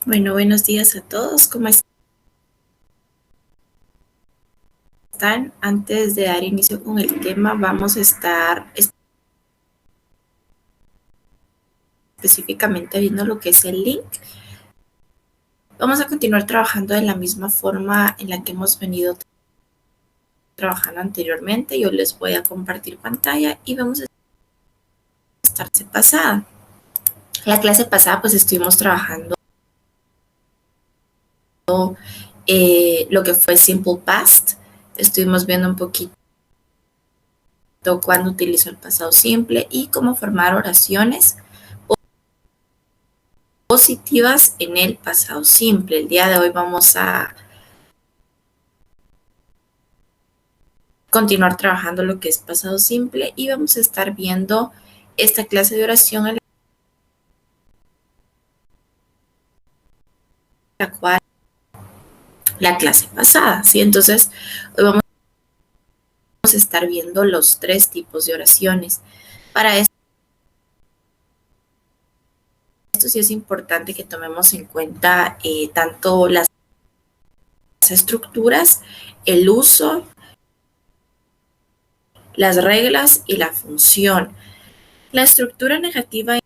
Bueno, buenos días a todos. ¿Cómo están? Antes de dar inicio con el tema, vamos a estar específicamente viendo lo que es el link. Vamos a continuar trabajando de la misma forma en la que hemos venido trabajando anteriormente. Yo les voy a compartir pantalla y vamos a estar pasada. La clase pasada pues estuvimos trabajando lo que fue Simple Past. Estuvimos viendo un poquito cuándo utilizo el pasado simple y cómo formar oraciones positivas en el pasado simple. El día de hoy vamos a continuar trabajando lo que es pasado simple y vamos a estar viendo esta clase de oración en la cual la clase pasada, ¿sí? Entonces, hoy vamos a estar viendo los tres tipos de oraciones. Para esto sí es importante que tomemos en cuenta tanto las estructuras, el uso, las reglas y la función. La estructura negativa e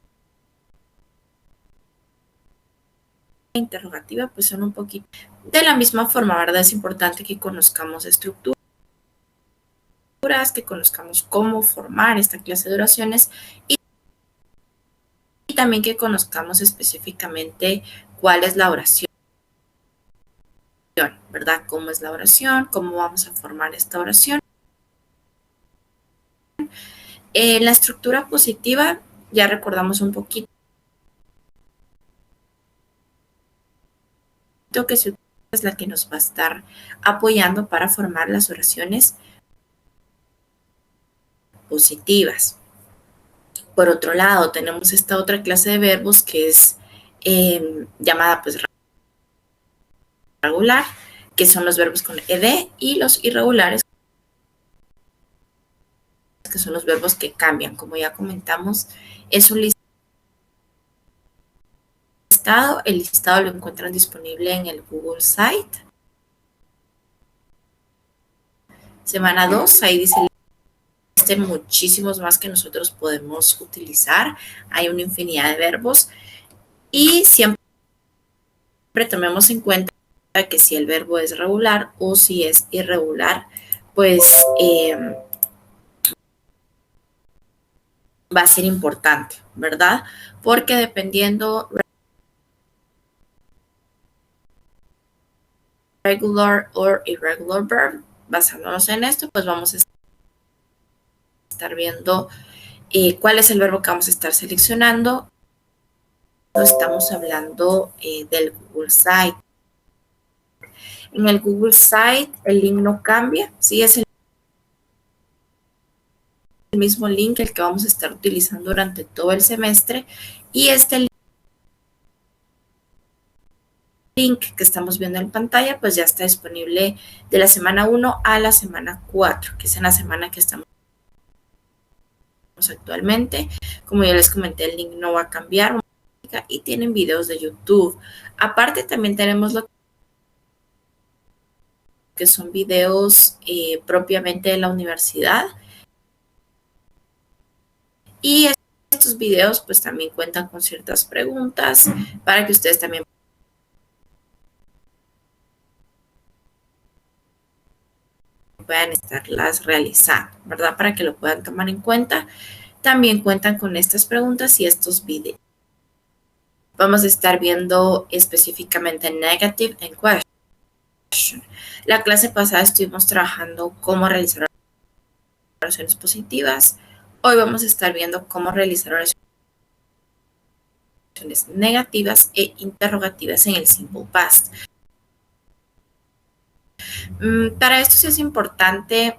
interrogativa pues son un poquito de la misma forma, ¿verdad? Es importante que conozcamos estructuras, que conozcamos cómo formar esta clase de oraciones y también que conozcamos específicamente cuál es la oración, ¿verdad? Cómo es la oración, cómo vamos a formar esta oración. La estructura positiva, ya recordamos un poquito que es la que nos va a estar apoyando para formar las oraciones positivas. Por otro lado, tenemos esta otra clase de verbos que es llamada pues regular, que son los verbos con ed, y los irregulares, que son los verbos que cambian. Como ya comentamos, es un listado. El listado lo encuentran disponible en el Google Site. Semana 2, ahí dice muchísimos más que nosotros podemos utilizar. Hay una infinidad de verbos y siempre tomemos en cuenta que si el verbo es regular o si es irregular, pues va a ser importante, ¿verdad? Porque dependiendo regular or irregular verb, basándonos en esto, pues vamos a estar viendo cuál es el verbo que vamos a estar seleccionando. Estamos hablando del Google Site. En el Google Site el link no cambia, sí es el mismo link el que vamos a estar utilizando durante todo el semestre y este link que estamos viendo en pantalla pues ya está disponible de la semana 1 a la semana 4, que es en la semana que estamos actualmente. Como ya les comenté, el link no va a cambiar y tienen videos de YouTube. Aparte también tenemos lo que son videos propiamente de la universidad y estos videos pues también cuentan con ciertas preguntas para que ustedes también puedan estarlas realizando, ¿verdad? Para que lo puedan tomar en cuenta. También cuentan con estas preguntas y estos videos. Vamos a estar viendo específicamente negative and question. La clase pasada estuvimos trabajando cómo realizar oraciones positivas. Hoy vamos a estar viendo cómo realizar oraciones negativas e interrogativas en el simple past. Para esto sí es importante,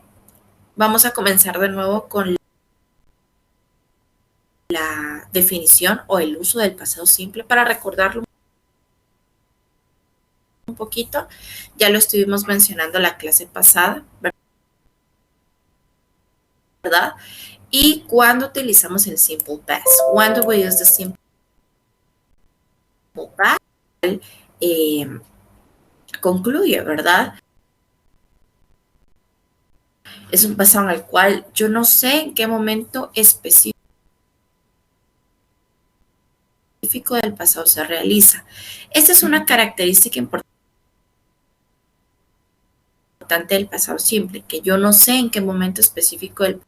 vamos a comenzar de nuevo con la definición o el uso del pasado simple para recordarlo un poquito. Ya lo estuvimos mencionando la clase pasada, ¿verdad? Y cuando utilizamos el simple past. When do we use the simple past? concluye, ¿verdad? Es un pasado en el cual yo no sé en qué momento específico del pasado se realiza. Esta es una característica importante del pasado simple, que yo no sé en qué momento específico del,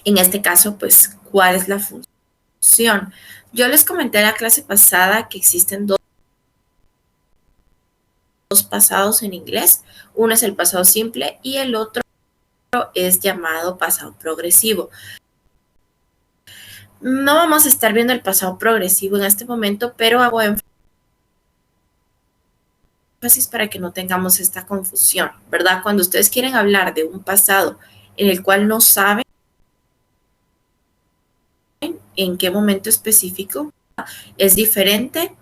en este caso, pues, cuál es la función. Yo les comenté en la clase pasada que existen dos pasados en inglés. Uno es el pasado simple y el otro es llamado pasado progresivo. No vamos a estar viendo el pasado progresivo en este momento, pero hago énfasis para que no tengamos esta confusión, ¿verdad? Cuando ustedes quieren hablar de un pasado en el cual no saben en qué momento específico, es diferente.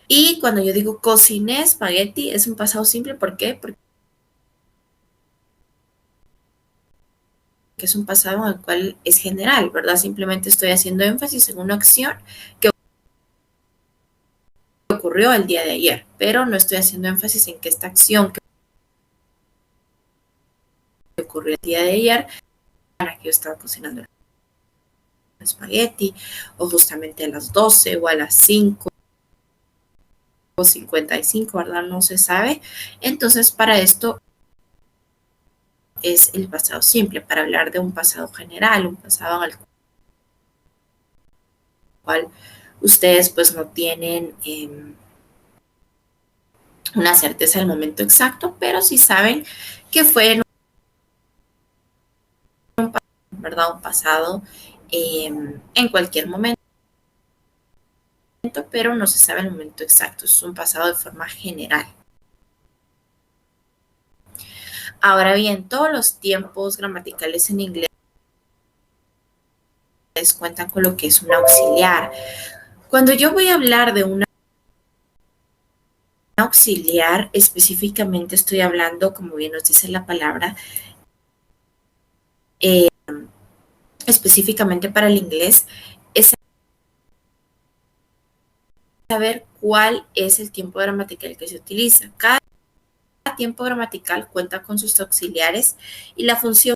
Y cuando yo digo cociné espagueti, es un pasado simple. ¿Por qué? Porque es un pasado en el cual es general, ¿verdad? Simplemente estoy haciendo énfasis en una acción que ocurrió el día de ayer, pero no estoy haciendo énfasis en que esta acción que ocurrió el día de ayer, para que yo estaba cocinando espagueti, o justamente a las 12 o a las 5 o 55, ¿verdad? No se sabe. Entonces, para esto es el pasado simple, para hablar de un pasado general, un pasado en el cual ustedes pues no tienen una certeza del momento exacto, pero sí saben que fue en un, ¿verdad? Un pasado en cualquier momento, pero no se sabe el momento exacto, es un pasado de forma general. Ahora bien, todos los tiempos gramaticales en inglés cuentan con lo que es un auxiliar. Cuando yo voy a hablar de una auxiliar, específicamente estoy hablando, como bien nos dice la palabra, eh, específicamente para el inglés, es saber cuál es el tiempo gramatical que se utiliza. Cada tiempo gramatical cuenta con sus auxiliares y la función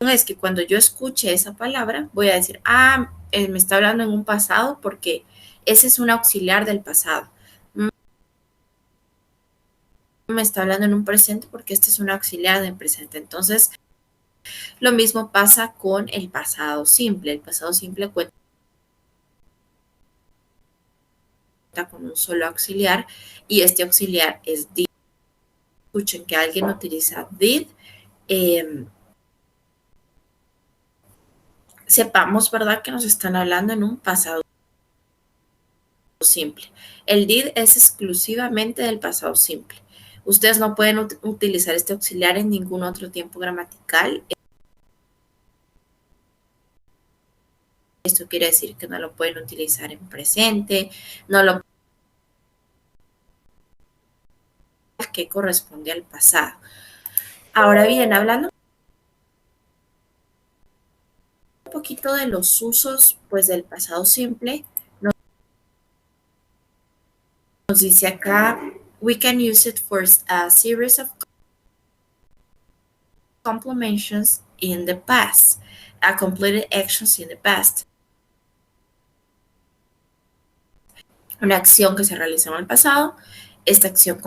es que cuando yo escuche esa palabra voy a decir, me está hablando en un pasado porque ese es un auxiliar del pasado. Me está hablando en un presente porque este es un auxiliar del presente. Entonces, lo mismo pasa con el pasado simple. El pasado simple cuenta con un solo auxiliar y este auxiliar es did. Escuchen que alguien utiliza did. Sepamos, ¿verdad?, que nos están hablando en un pasado simple. El did es exclusivamente del pasado simple. Ustedes no pueden utilizar este auxiliar en ningún otro tiempo gramatical. Esto quiere decir que no lo pueden utilizar en presente, no lo que corresponde al pasado. Ahora bien, hablando un poquito de los usos pues del pasado simple, nos dice acá, we can use it for a series of completions in the past, a completed actions in the past. Una acción que se realizó en el pasado, esta acción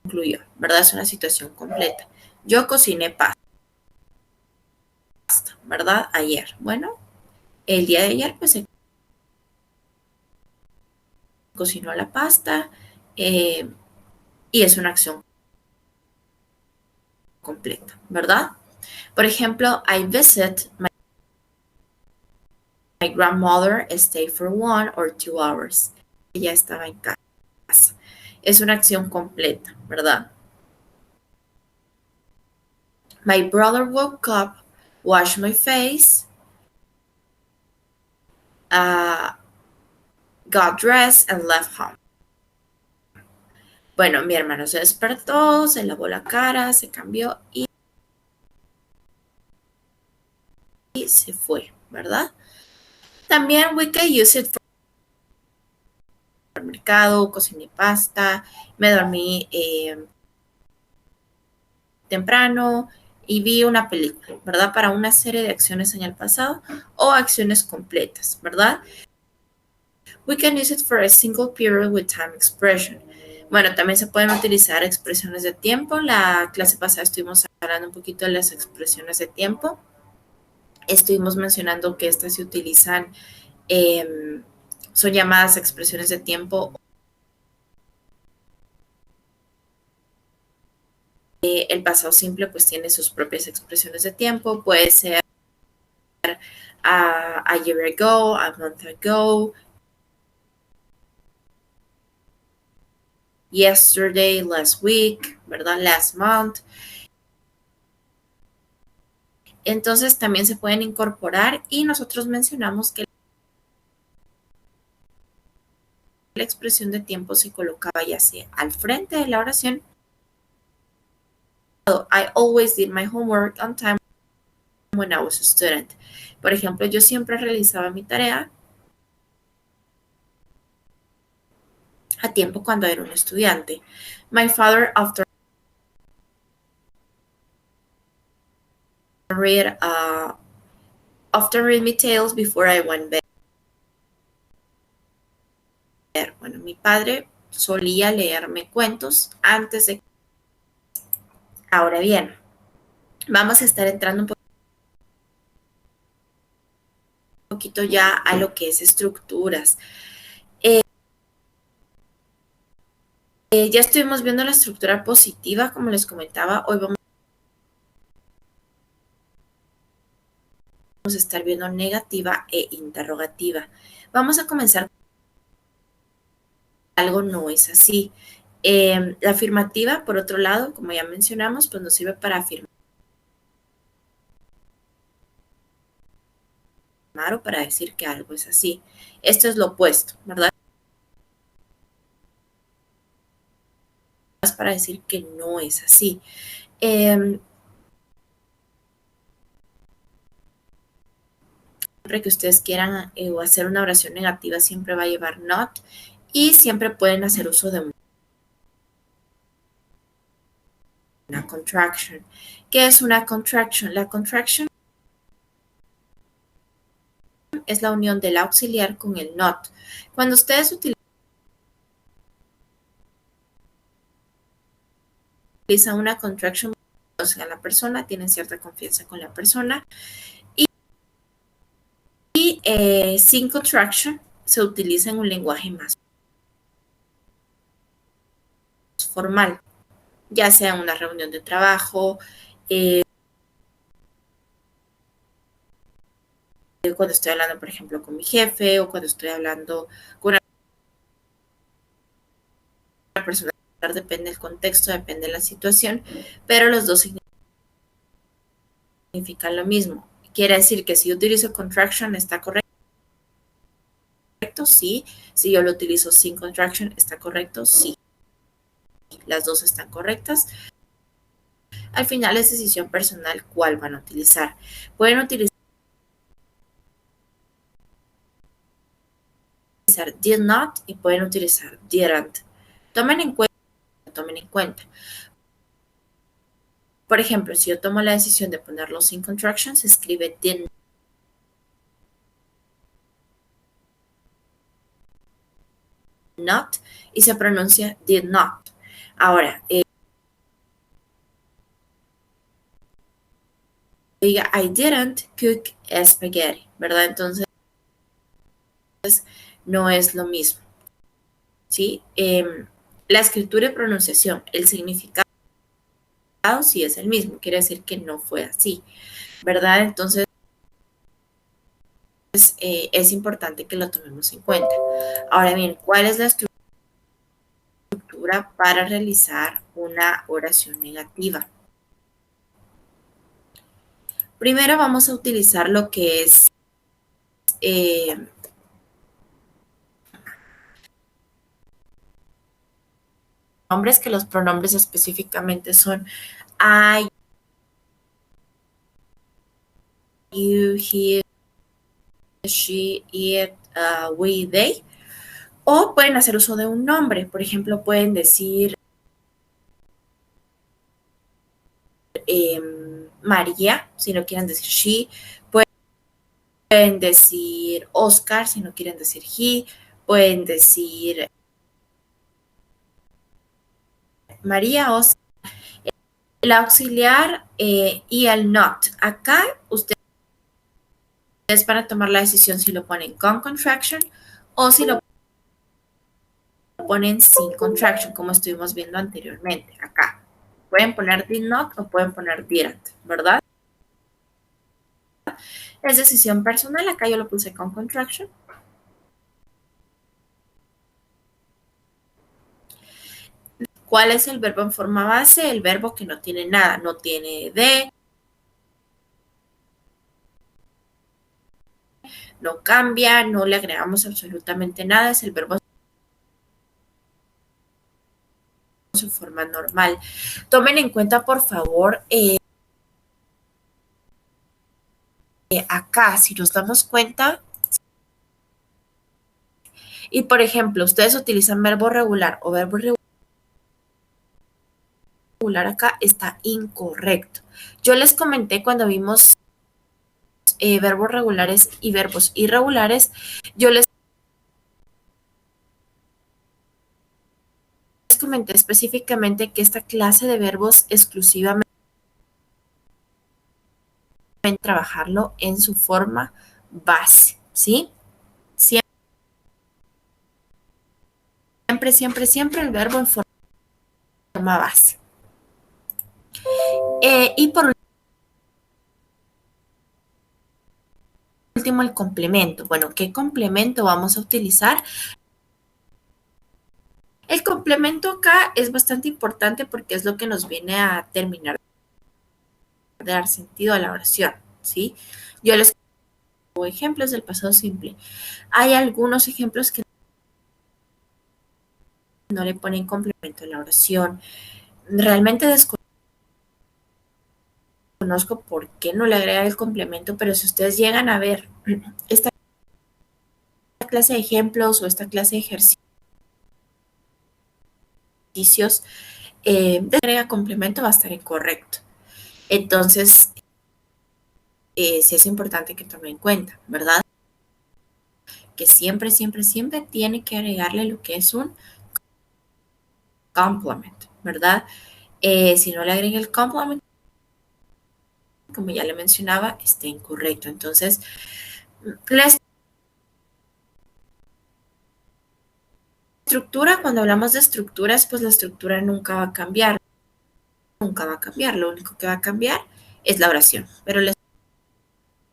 concluyó, ¿verdad? Es una situación completa. Yo cociné pasta, ¿verdad? Ayer. Bueno, el día de ayer pues se cocinó la pasta y es una acción completa, ¿verdad? Por ejemplo, I visit my grandmother, stay for 1 or 2 hours. Ella estaba en casa. Es una acción completa, ¿verdad? My brother woke up, washed my face, got dressed and left home. Bueno, mi hermano se despertó, se lavó la cara, se cambió y se fue, ¿verdad? También we can use it for el mercado, cociné pasta, me dormí temprano y vi una película, ¿verdad? Para una serie de acciones en el pasado o acciones completas, ¿verdad? We can use it for a single period with time expression. Bueno, también se pueden utilizar expresiones de tiempo. La clase pasada estuvimos hablando un poquito de las expresiones de tiempo. Estuvimos mencionando que estas se utilizan, son llamadas expresiones de tiempo. El pasado simple pues tiene sus propias expresiones de tiempo. Puede ser a year ago, a month ago, yesterday, last week, ¿verdad? Last month. Entonces también se pueden incorporar y nosotros mencionamos que la expresión de tiempo se colocaba ya sea al frente de la oración. I always did my homework on time when I was a student. Por ejemplo, yo siempre realizaba mi tarea a tiempo cuando era un estudiante. My father often read me tales before I went to bed. Bueno, mi padre solía leerme cuentos antes de... Ahora bien, vamos a estar entrando un poquito ya a lo que es estructuras. Ya estuvimos viendo la estructura positiva, como les comentaba. Hoy vamos a estar viendo negativa e interrogativa. Vamos a comenzar. Algo no es así. La afirmativa, por otro lado, como ya mencionamos, pues nos sirve para afirmar o para decir que algo es así. Esto es lo opuesto, ¿verdad? Es para decir que no es así. Siempre que ustedes quieran hacer una oración negativa, siempre va a llevar not y siempre pueden hacer uso de una contraction. ¿Qué es una contraction? La contraction es la unión del auxiliar con el not. Cuando ustedes utilizan una contraction, conocen a la persona, tienen cierta confianza con la persona y sin contraction se utiliza en un lenguaje más formal, ya sea en una reunión de trabajo, cuando estoy hablando, por ejemplo, con mi jefe o cuando estoy hablando con una persona, depende del contexto, depende de la situación, pero los dos significan lo mismo. Quiere decir que si yo utilizo contraction, ¿está correcto? Sí. Si yo lo utilizo sin contraction, ¿está correcto? Sí. Las dos están correctas. Al final es decisión personal cuál van a utilizar. Pueden utilizar did not y pueden utilizar didn't. Tomen en cuenta. Por ejemplo, si yo tomo la decisión de ponerlo sin contraction, se escribe did not y se pronuncia did not. Ahora, diga I didn't cook spaghetti, ¿verdad? Entonces, no es lo mismo, ¿sí? La escritura y pronunciación, el significado sí es el mismo, quiere decir que no fue así, ¿verdad? Entonces, es importante que lo tomemos en cuenta. Ahora bien, ¿cuál es la estructura para realizar una oración negativa? Primero vamos a utilizar lo que es pronombres, que los pronombres específicamente son I, you, he, she, it, we, they. O pueden hacer uso de un nombre. Por ejemplo, pueden decir María, si no quieren decir she. Pueden decir Oscar, si no quieren decir he. Pueden decir María, Oscar. El auxiliar y el not. Acá ustedes van a tomar la decisión si lo ponen con contraction o si lo ponen sin contraction, como estuvimos viendo anteriormente acá. Pueden poner did not o pueden poner didn't, ¿verdad? Es decisión personal. Acá yo lo puse con contraction. ¿Cuál es el verbo en forma base? El verbo que no tiene nada, no tiene de, no cambia, no le agregamos absolutamente nada, es el verbo en su forma normal. Tomen en cuenta, por favor, acá, si nos damos cuenta, y por ejemplo, ustedes utilizan verbo regular o verbo regular acá, está incorrecto. Yo les comenté cuando vimos verbos regulares y verbos irregulares, yo les comenté específicamente que esta clase de verbos exclusivamente trabajarlo en su forma base, ¿sí? Siempre, siempre, siempre el verbo en forma base. Y por último, el complemento. Bueno, ¿qué complemento vamos a utilizar? El complemento acá es bastante importante porque es lo que nos viene a terminar de dar sentido a la oración, ¿sí? Yo les pongo ejemplos del pasado simple. Hay algunos ejemplos que no le ponen complemento a la oración. Realmente desconozco por qué no le agrega el complemento, pero si ustedes llegan a ver esta clase de ejemplos o esta clase de ejercicios, de agrega complemento va a estar incorrecto. Entonces, sí es importante que tomen en cuenta, ¿verdad? Que siempre, siempre, siempre tiene que agregarle lo que es un complement, ¿verdad? Si no le agrega el complement, como ya le mencionaba, está incorrecto. Entonces, la estructura, cuando hablamos de estructuras, pues la estructura nunca va a cambiar, nunca va a cambiar. Lo único que va a cambiar es la oración, pero la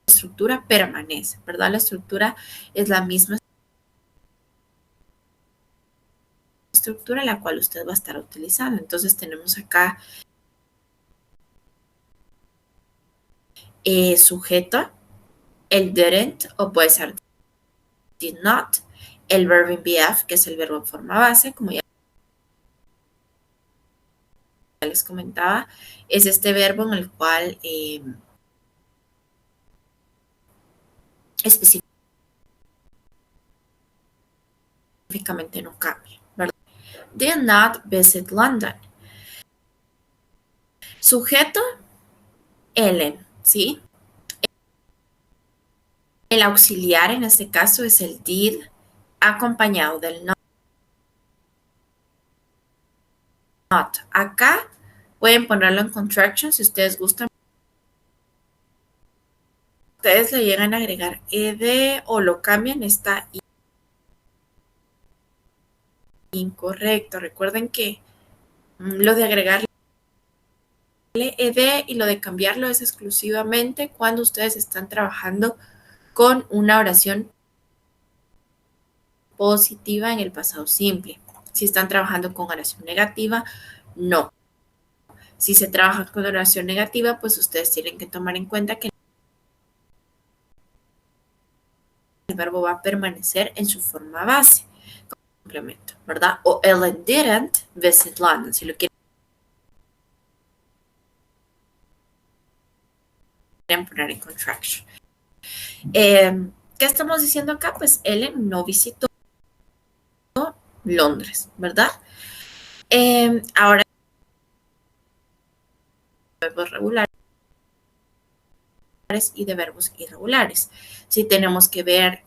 estructura permanece, ¿verdad? La estructura es la misma estructura la cual usted va a estar utilizando. Entonces tenemos acá sujeto, el didn't o puede ser did not, el verbo in BF, que es el verbo en forma base, como ya les comentaba, es este verbo en el cual específicamente no cambia, ¿verdad? Did not visit London. Sujeto, Ellen, ¿sí? El auxiliar en este caso es el did acompañado del not. Acá pueden ponerlo en contraction si ustedes gustan. Ustedes le llegan a agregar ed o lo cambian, está incorrecto. Recuerden que lo de agregarle ed y lo de cambiarlo es exclusivamente cuando ustedes están trabajando con una oración positiva en el pasado simple. Si están trabajando con oración negativa, no. Si se trabaja con oración negativa, pues ustedes tienen que tomar en cuenta que el verbo va a permanecer en su forma base. Complemento, ¿verdad? O Ellen didn't visit London, si lo quieren poner en contraction. ¿Qué estamos diciendo acá? Pues Ellen no visitó Londres, ¿verdad? Ahora, verbos regulares y de verbos irregulares. Si tenemos que ver,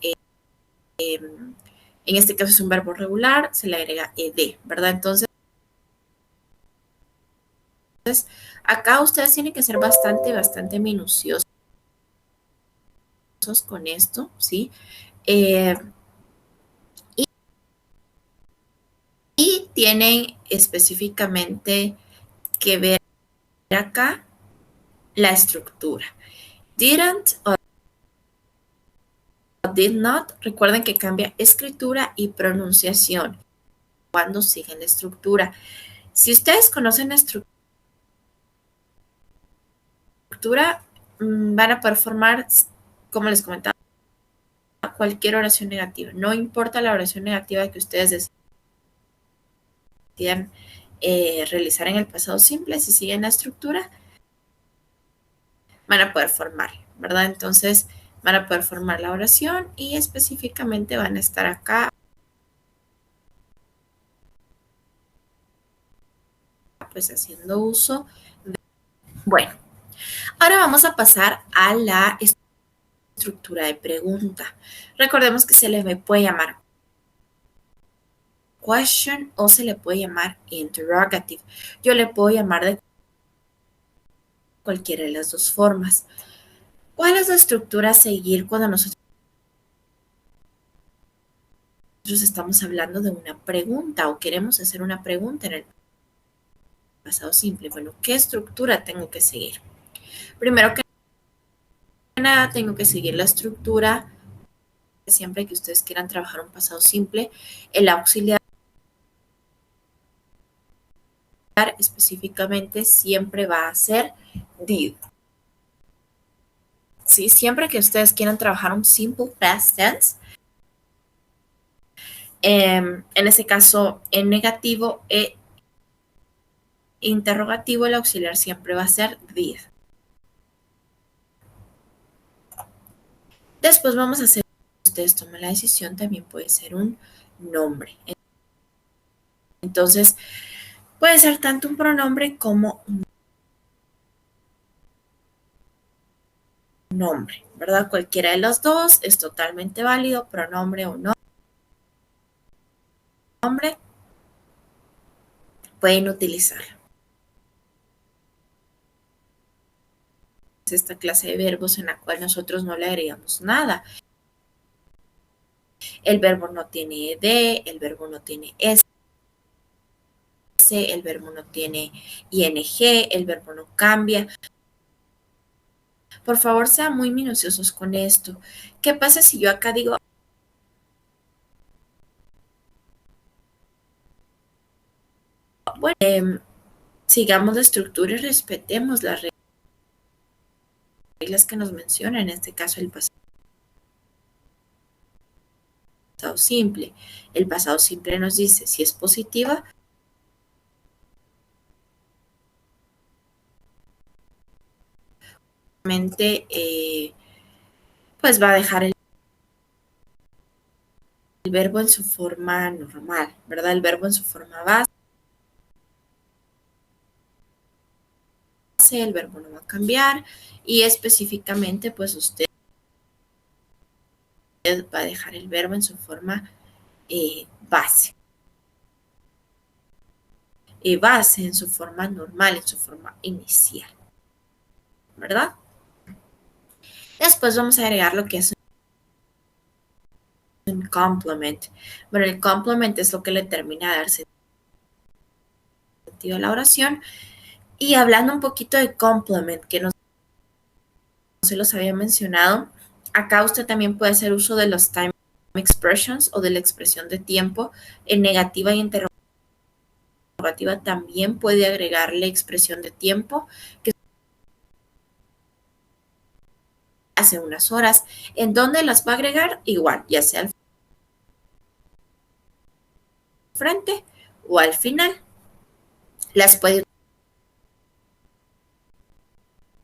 en este caso es un verbo regular, se le agrega ed, ¿verdad? Entonces, acá ustedes tienen que ser bastante minuciosos con esto, ¿sí? Eh, y tienen específicamente que ver acá la estructura. Didn't o did not, recuerden que cambia escritura y pronunciación cuando siguen la estructura. Si ustedes conocen la estructura, van a poder formar, como les comentaba, cualquier oración negativa. No importa la oración negativa que ustedes decidan realizar en el pasado simple, si siguen la estructura, van a poder formar, ¿verdad? Entonces, van a poder formar la oración y específicamente van a estar acá, pues haciendo uso de... Bueno, ahora vamos a pasar a la estructura de pregunta. Recordemos que se le puede llamar question o se le puede llamar interrogative. Yo le puedo llamar de cualquiera de las dos formas. ¿Cuál es la estructura a seguir cuando nosotros estamos hablando de una pregunta o queremos hacer una pregunta en el pasado simple? Bueno, ¿qué estructura tengo que seguir? Primero que nada, tengo que seguir la estructura. Siempre que ustedes quieran trabajar un pasado simple, el auxiliar específicamente siempre va a ser did. ¿Sí? Siempre que ustedes quieran trabajar un simple past tense, en ese caso en negativo e interrogativo, el auxiliar siempre va a ser did. Después vamos a hacer, si ustedes toman la decisión, también puede ser un nombre. Entonces, puede ser tanto un pronombre como un nombre, ¿verdad? Cualquiera de los dos es totalmente válido, pronombre o nombre, pueden utilizarlo. Esta clase de verbos en la cual nosotros no le agregamos nada. El verbo no tiene ed, el verbo no tiene s, el verbo no tiene ing, el verbo no cambia. Por favor, sean muy minuciosos con esto. ¿Qué pasa si yo acá digo, bueno, sigamos la estructura y respetemos las reglas que nos menciona, en este caso el pasado simple? El pasado simple nos dice si es positiva, pues va a dejar el verbo en su forma normal, ¿verdad? El verbo en su forma base, el verbo no va a cambiar y específicamente pues usted va a dejar el verbo en su forma base. Base en su forma normal, en su forma inicial, ¿verdad? Después vamos a agregar lo que es un complement. Bueno, el complement es lo que le termina de dar sentido a la oración. Y hablando un poquito de complement, que no se los había mencionado, acá usted también puede hacer uso de los time expressions o de la expresión de tiempo en negativa y interrogativa. También puede agregarle expresión de tiempo que hace unas horas. ¿En dónde las va a agregar? Igual, ya sea al frente o al final. Las puede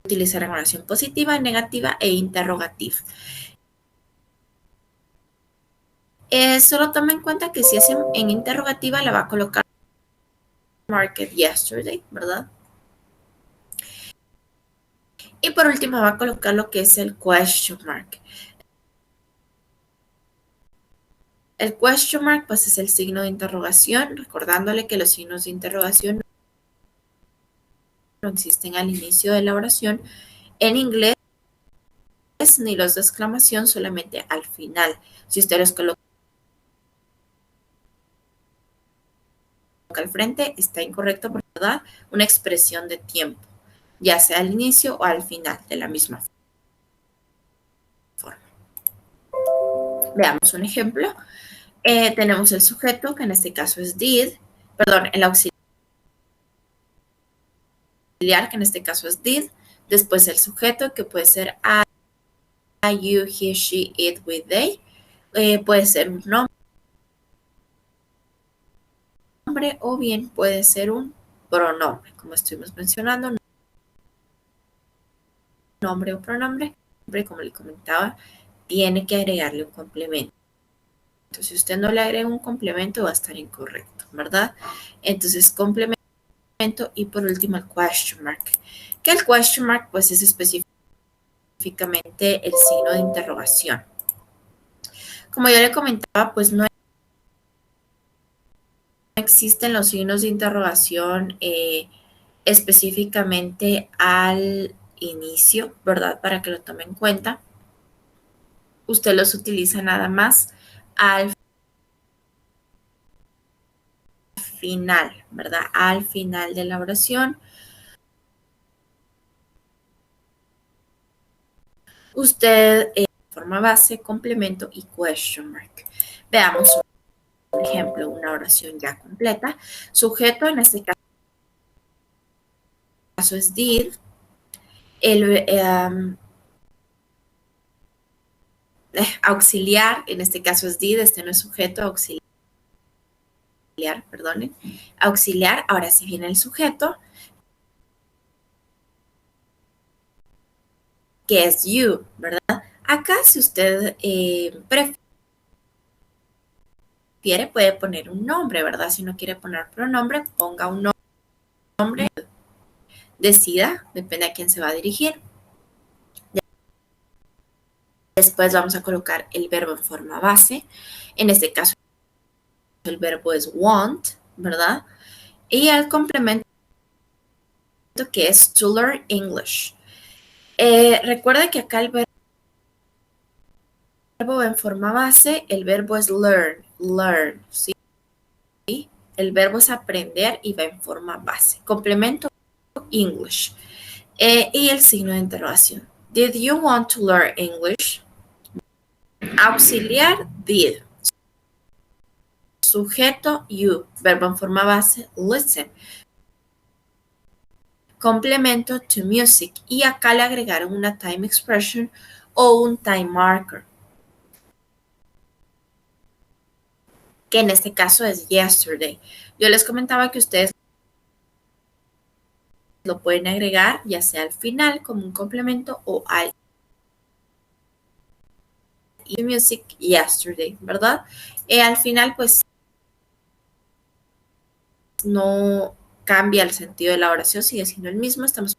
utilizar en oración positiva, negativa e interrogativa. Solo tome en cuenta que si es en interrogativa, le va a colocar market yesterday, ¿verdad? Y por último va a colocar lo que es el question mark. El question mark pues es el signo de interrogación, recordándole que los signos de interrogación no existen al inicio de la oración en inglés, ni los de exclamación, solamente al final. Si usted los coloca al frente, está incorrecto, ¿verdad? Una expresión de tiempo, ya sea al inicio o al final, de la misma forma. Veamos un ejemplo. Tenemos el sujeto, que en este caso es did, perdón, el auxiliar, que en este caso es did, después el sujeto, que puede ser I, you, he, she, it, we, they, puede ser un nombre o bien puede ser un pronombre, como estuvimos mencionando, nombre o pronombre, como le comentaba, tiene que agregarle un complemento. Entonces, si usted no le agrega un complemento, va a estar incorrecto, ¿verdad? Entonces, complemento y por último el question mark. Que el question mark, pues, es específicamente el signo de interrogación. Como yo le comentaba, pues no existen los signos de interrogación específicamente al inicio, ¿verdad? Para que lo tome en cuenta. Usted los utiliza nada más al final, ¿verdad? Al final de la oración. Usted forma base, complemento y question mark. Veamos un ejemplo, una oración ya completa. Sujeto, en este caso es did. El auxiliar, en este caso es did, este no es sujeto, auxiliar, perdonen. Auxiliar, ahora sí viene el sujeto, que es you, ¿verdad? Acá, si usted prefiere, puede poner un nombre, ¿verdad? Si no quiere poner pronombre, ponga un nombre, decida, depende a quién se va a dirigir. Después vamos a colocar el verbo en forma base. En este caso, el verbo es want, ¿verdad? Y el complemento, que es to learn English. Recuerda que acá el verbo en forma base, el verbo es learn, ¿sí? El verbo es aprender y va en forma base. Complemento English. Y el signo de interrogación. Did you want to learn English? Auxiliar, did. Sujeto, you. Verbo en forma base, listen. Complemento, to music. Y acá le agregaron una time expression o un time marker, que en este caso es yesterday. Yo les comentaba que ustedes lo pueden agregar ya sea al final como un complemento o al music yesterday, ¿verdad? Al final pues no cambia el sentido de la oración, sigue siendo el mismo. Estamos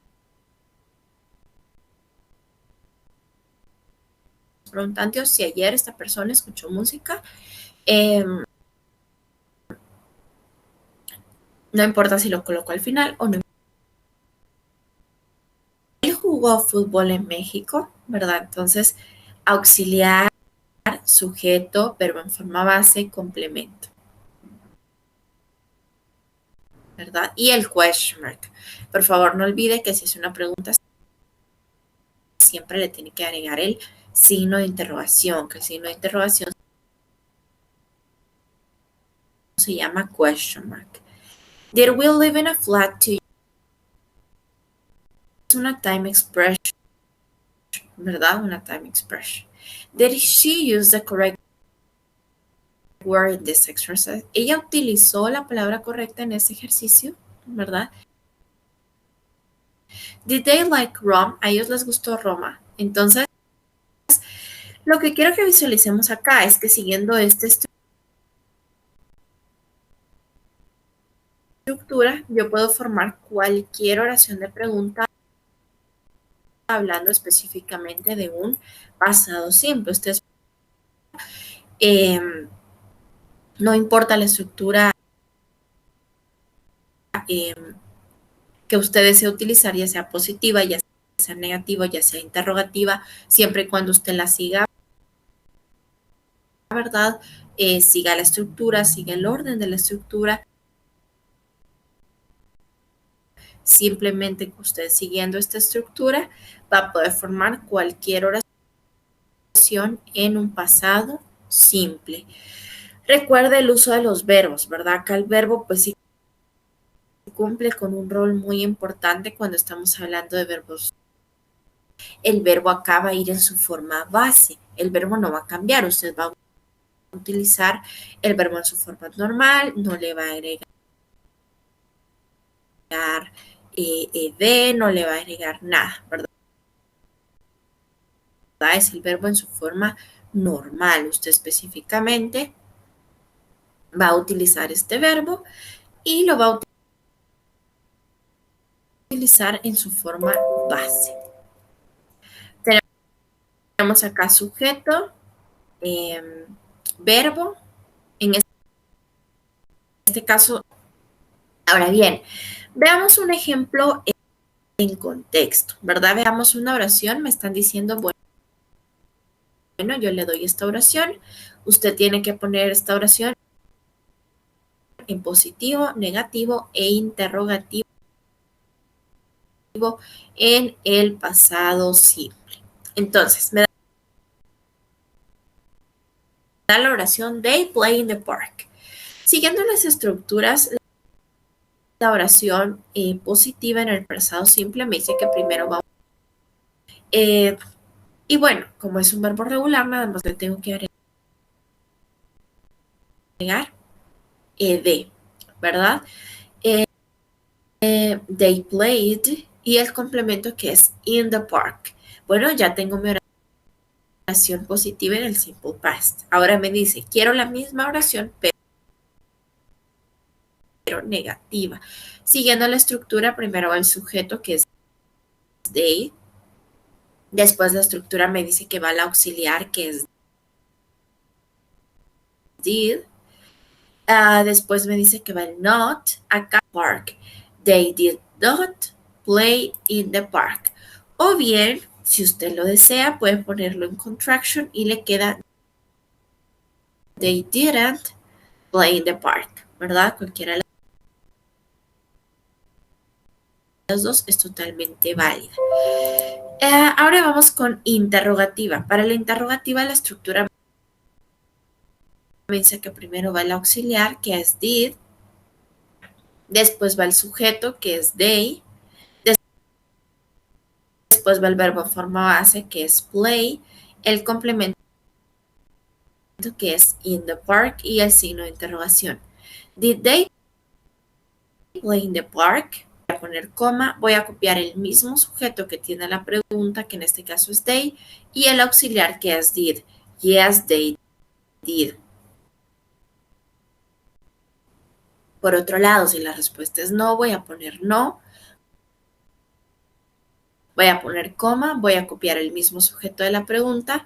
preguntando si ayer esta persona escuchó música. No importa si lo coloco al final o no. Él jugó fútbol en México, ¿verdad? Entonces, auxiliar, sujeto, verbo en forma base, complemento, ¿verdad? Y el question mark. Por favor, no olvide que si es una pregunta, siempre le tiene que agregar el signo de interrogación, que el signo de interrogación se llama question mark. Did we live in a flat to you? Es una time expression, ¿verdad? Una time expression. Did she use the correct word in this exercise? Ella utilizó la palabra correcta en ese ejercicio, ¿verdad? Did they like Rome? A ellos les gustó Roma. Entonces, Lo que quiero que visualicemos acá es que siguiendo esta estructura, yo puedo formar cualquier oración de pregunta hablando específicamente de un pasado simple. Ustedes, eh, no importa la estructura eh, que usted desee utilizar, ya sea positiva, ya sea negativa, ya sea interrogativa, siempre y cuando usted la siga, ¿verdad? Siga la estructura, siga el orden de la estructura. Simplemente que usted siguiendo esta estructura va a poder formar cualquier oración en un pasado simple. Recuerde el uso de los verbos, ¿verdad? Acá el verbo pues sí cumple con un rol muy importante cuando estamos hablando de verbos. El verbo acá va a ir en su forma base. El verbo no va a cambiar. Usted va a utilizar el verbo en su forma normal, no le va a agregar ed, no le va a agregar nada, ¿verdad? Es el verbo en su forma normal. Usted específicamente va a utilizar este verbo y lo va a utilizar en su forma base. Tenemos acá sujeto, verbo, en este caso. Ahora bien, veamos un ejemplo en contexto, ¿verdad? Veamos una oración, me están diciendo, bueno, yo le doy esta oración, usted tiene que poner esta oración en positivo, negativo e interrogativo en el pasado simple. Entonces, me da la oración They play in the park. Siguiendo las estructuras, la oración positiva en el pasado simple me dice que primero va. Y bueno, como es un verbo regular, nada más le tengo que agregar ed, ¿verdad? They played y el complemento que es in the park. Bueno, ya tengo mi oración positiva en el simple past. Ahora me dice, quiero la misma oración, pero negativa. Siguiendo la estructura, primero va el sujeto que es they. Después la estructura me dice que va el auxiliar que es did. Después me dice que va el not, acá park. They did not play in the park. O bien, si usted lo desea, puede ponerlo en contraction y le queda they didn't play in the park, ¿verdad? Cualquiera de las dos es totalmente válida. Ahora vamos con interrogativa. Para la interrogativa, la estructura me dice que primero va el auxiliar, que es did. Después va el sujeto, que es they. Después va el verbo en forma base, que es play. El complemento, que es in the park. Y el signo de interrogación. Did they play in the park? Voy a poner coma. Voy a copiar el mismo sujeto que tiene la pregunta, que en este caso es they. Y el auxiliar, que es did. Yes, they did. Por otro lado, si la respuesta es no, voy a poner no. Voy a poner coma, voy a copiar el mismo sujeto de la pregunta,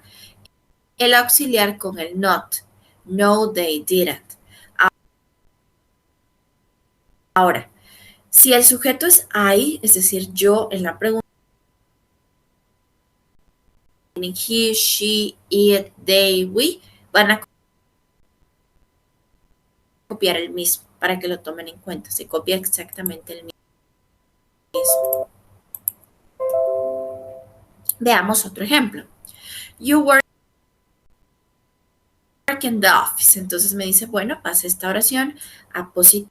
el auxiliar con el not. No, they didn't. Ahora, si el sujeto es I, es decir, yo en la pregunta, he, she, it, they, we, van a copiar el mismo para que lo tomen en cuenta. Se copia exactamente el mismo. Veamos otro ejemplo. You work in the office. Entonces me dice, bueno, pasa esta oración a positivo,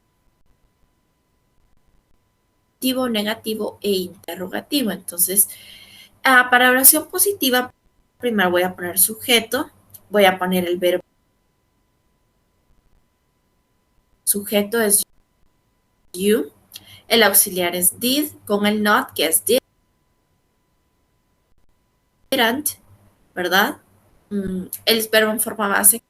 negativo e interrogativo. Entonces, para oración positiva, primero voy a poner sujeto, voy a poner el verbo. Sujeto es you, el auxiliar es did, con el not, que es didn't, ¿verdad? el verbo en forma base,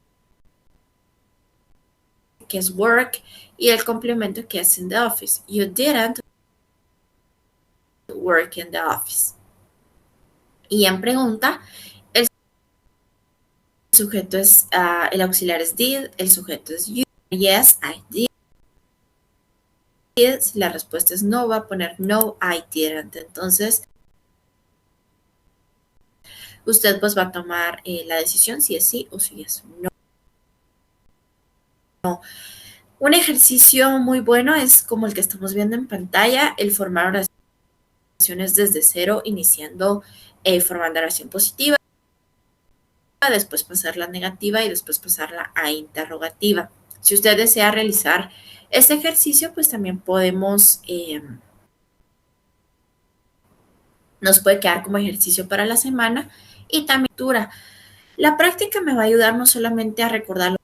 que es work, y el complemento, que es in the office. You didn't work in the office. Y en pregunta, el sujeto es, el auxiliar es did, el sujeto es you. Yes, I did. Si la respuesta es no, va a poner no, I didn't. Entonces, usted pues va a tomar la decisión si es sí o si es no. Un ejercicio muy bueno es como el que estamos viendo en pantalla, el formar oraciones desde cero, iniciando formando oración positiva, después pasarla a negativa y después pasarla a interrogativa. Si usted desea realizar este ejercicio, pues también podemos, nos puede quedar como ejercicio para la semana y también lectura. La práctica me va a ayudar no solamente a recordar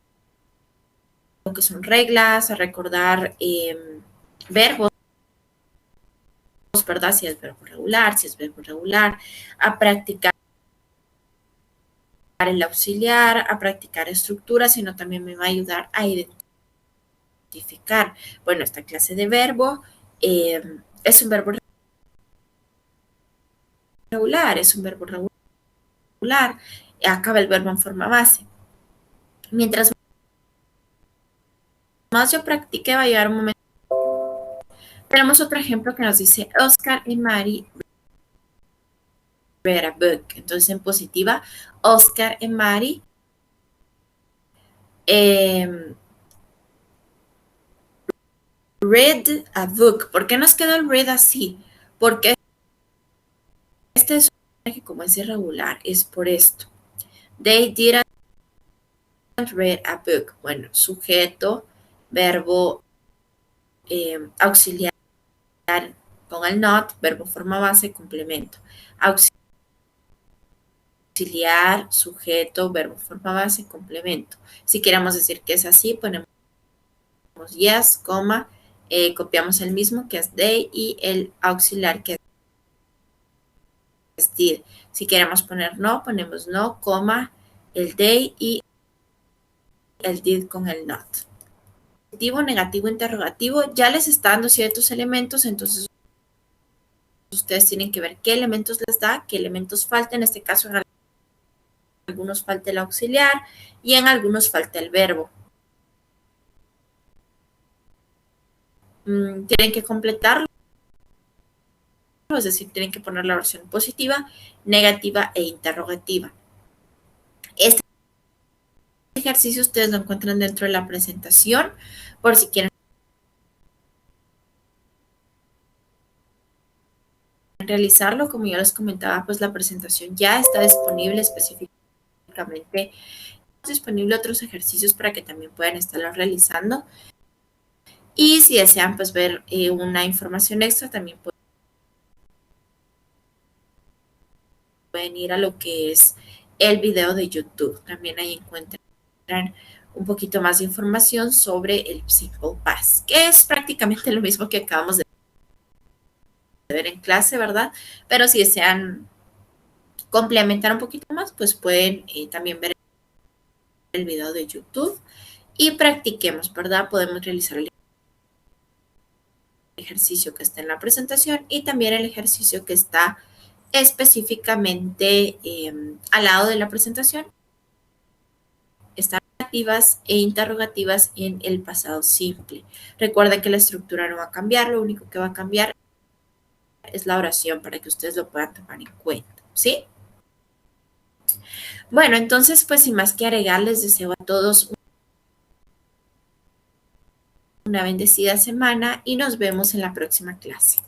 lo que son reglas, a recordar verbos, ¿verdad? Si es verbo regular, si es verbo regular, a practicar el auxiliar, a practicar estructuras, sino también me va a ayudar a identificar, bueno, esta clase de verbo es un verbo regular, es un verbo regular, acaba el verbo en forma base. Mientras más yo practique, va a llegar un momento. Tenemos otro ejemplo que nos dice Oscar y Mary read a book. Entonces, en positiva, Oscar y Mary read a book. ¿Por qué nos quedó el read así? Porque este es un que como es irregular, es por esto. They didn't read a book. Bueno, sujeto, verbo auxiliar con el not, verbo forma base, complemento. Auxiliar, sujeto, verbo forma base, complemento. Si queremos decir que es así, ponemos yes, coma, copiamos el mismo que es they y el auxiliar que es did. Si queremos poner no, ponemos no, coma, el they y el did con el not. Positivo, negativo, interrogativo, ya les está dando ciertos elementos, entonces ustedes tienen que ver qué elementos les da, qué elementos falta. En este caso, en algunos falta el auxiliar y en algunos falta el verbo. Tienen que completarlo, es decir, tienen que poner la oración positiva, negativa e interrogativa. Este ejercicio ustedes lo encuentran dentro de la presentación, por si quieren realizarlo. Como yo les comentaba, pues la presentación ya está disponible específicamente. Disponible otros ejercicios para que también puedan estarlo realizando. Y si desean pues ver una información extra, también pueden ir a lo que es el video de YouTube. También ahí encuentran un poquito más de información sobre el Simple Past, que es prácticamente lo mismo que acabamos de ver en clase, ¿verdad? Pero si desean complementar un poquito más, pues pueden también ver el video de YouTube y practiquemos, ¿verdad? Podemos realizar el ejercicio que está en la presentación y también el ejercicio que está específicamente al lado de la presentación. Están activas e interrogativas en el pasado simple. Recuerden que la estructura no va a cambiar, lo único que va a cambiar es la oración para que ustedes lo puedan tomar en cuenta, ¿sí? Bueno, entonces, pues sin más que agregar, les deseo a todos una bendecida semana y nos vemos en la próxima clase.